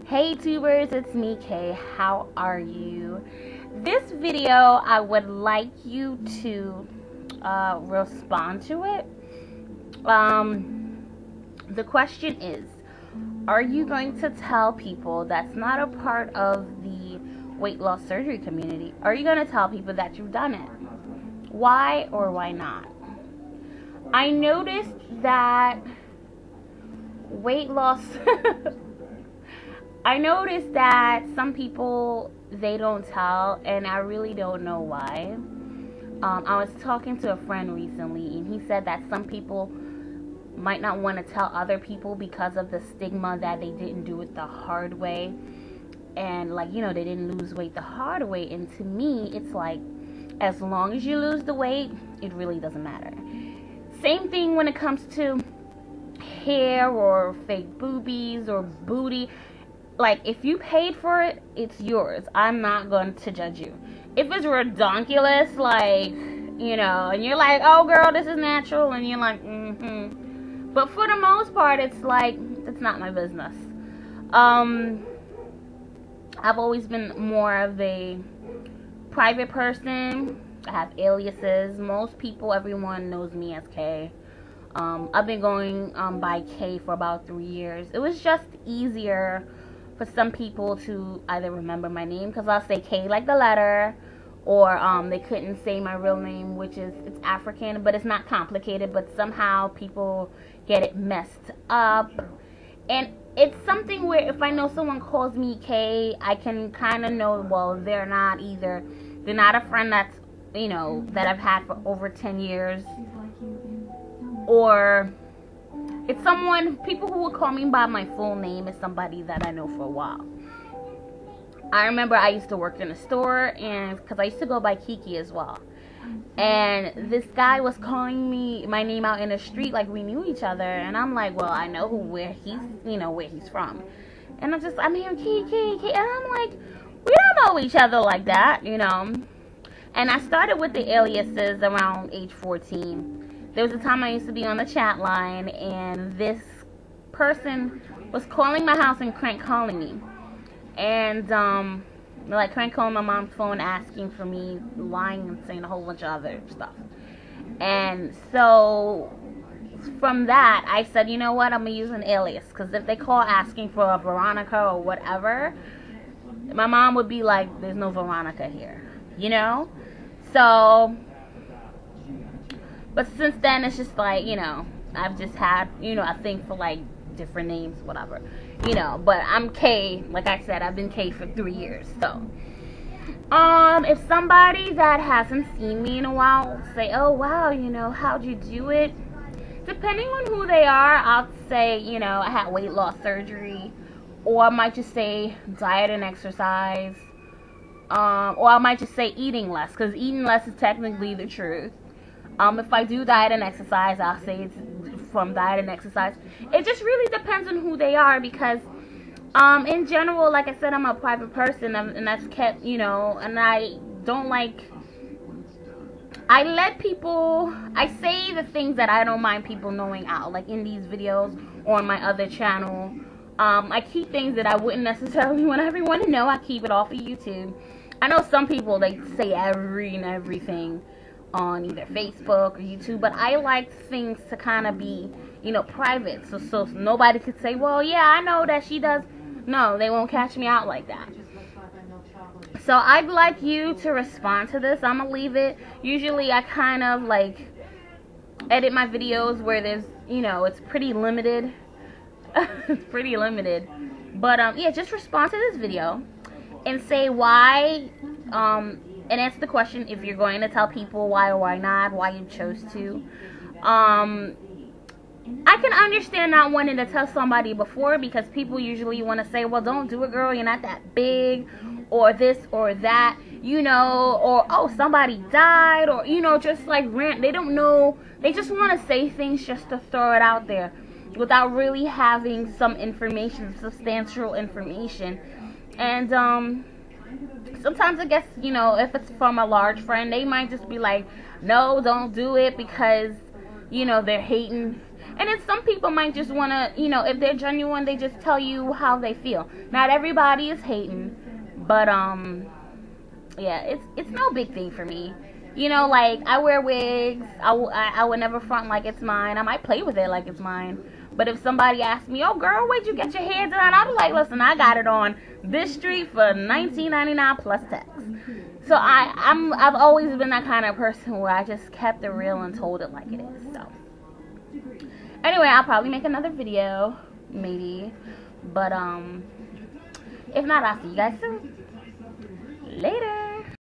Hey tubers, it's me Kay. How are you? This video, I would like you to respond to it. The question is, are you going to tell people that's not a part of the weight loss surgery community? Are you going to tell people that you've done it? Why or why not? I noticed that weight loss I noticed that some people, they don't tell, and I really don't know why. I was talking to a friend recently, and he said that some people might not want to tell other people because of the stigma that they didn't do it the hard way, and they didn't lose weight the hard way. And to me, it's like, as long as you lose the weight, it really doesn't matter. Same thing when it comes to hair or fake boobies or booty. Like, if you paid for it, it's yours. I'm not going to judge you. If it's redonkulous, and you're like, oh girl, this is natural, and you're like, But for the most part, it's like, it's not my business. I've always been more of a private person. I have aliases. Most people, everyone knows me as Kay. I've been going by Kay for about 3 years. It was just easier for some people to either remember my name, because I'll say Kay like the letter, or they couldn't say my real name, which is, it's African, but it's not complicated, but somehow people get it messed up. And it's something where if I know someone calls me Kay, I can kind of know, well, they're not a friend that's, that I've had for over 10 years, or it's people who would call me by my full name is somebody that I know for a while. I remember I used to work in a store, and because I used to go by Kiki as well. And this guy was calling me my name out in the street like we knew each other, and I'm like, well, I know where he's from. And I'm hearing Kiki, and I'm like, we don't know each other like that, And I started with the aliases around age 14. There was a time I used to be on the chat line, and this person was calling my house and crank calling me. And, crank calling my mom's phone, asking for me, lying and saying a whole bunch of other stuff. And so, from that, I said, you know what, I'm going to use an alias. Because if they call asking for a Veronica or whatever, my mom would be like, there's no Veronica here. So, but since then, it's just like, I've just had, I think for different names, whatever, but I'm Kay. Like I said, I've been Kay for 3 years. So, if somebody that hasn't seen me in a while say, oh wow, how'd you do it? Depending on who they are, I'll say, I had weight loss surgery, or I might just say diet and exercise, or I might just say eating less, because eating less is technically the truth. If I do diet and exercise, I'll say it's from diet and exercise. It just really depends on who they are, because in general, like I said, I'm a private person, and that's kept, and I don't I say the things that I don't mind people knowing out, like in these videos or on my other channel. I keep things that I wouldn't necessarily want everyone to know. I keep it off of YouTube. I know some people, they say everything on either Facebook or YouTube, but I like things to kind of be, private, so nobody could say, well, yeah, I know that she does. No, they won't catch me out like that. So I'd like you to respond to this. I'm gonna leave it. Usually I kind of edit my videos where there's, it's pretty limited. It's pretty limited, but yeah, just respond to this video and say why, and answer the question if you're going to tell people why or why not, why you chose to. I can understand not wanting to tell somebody before, because people usually want to say, well, don't do it, girl, you're not that big, or this or that, or oh, somebody died, or just like rant. They don't know, they just want to say things just to throw it out there without really having some information, substantial information. And sometimes I guess, if it's from a large friend, they might just be like, no, don't do it, because they're hating. And then some people might just want to, you know, if they're genuine, they just tell you how they feel. Not everybody is hating, but yeah, it's no big thing for me. You know, like, I wear wigs. I would never front like it's mine. I might play with it like it's mine. But if somebody asks me, oh, girl, where'd you get your hair done? I'll be like, listen, I got it on this street for $19.99 plus tax. So I've always been that kind of person where I just kept it real and told it like it is. So anyway, I'll probably make another video, maybe. But if not, I'll see you guys soon. Later.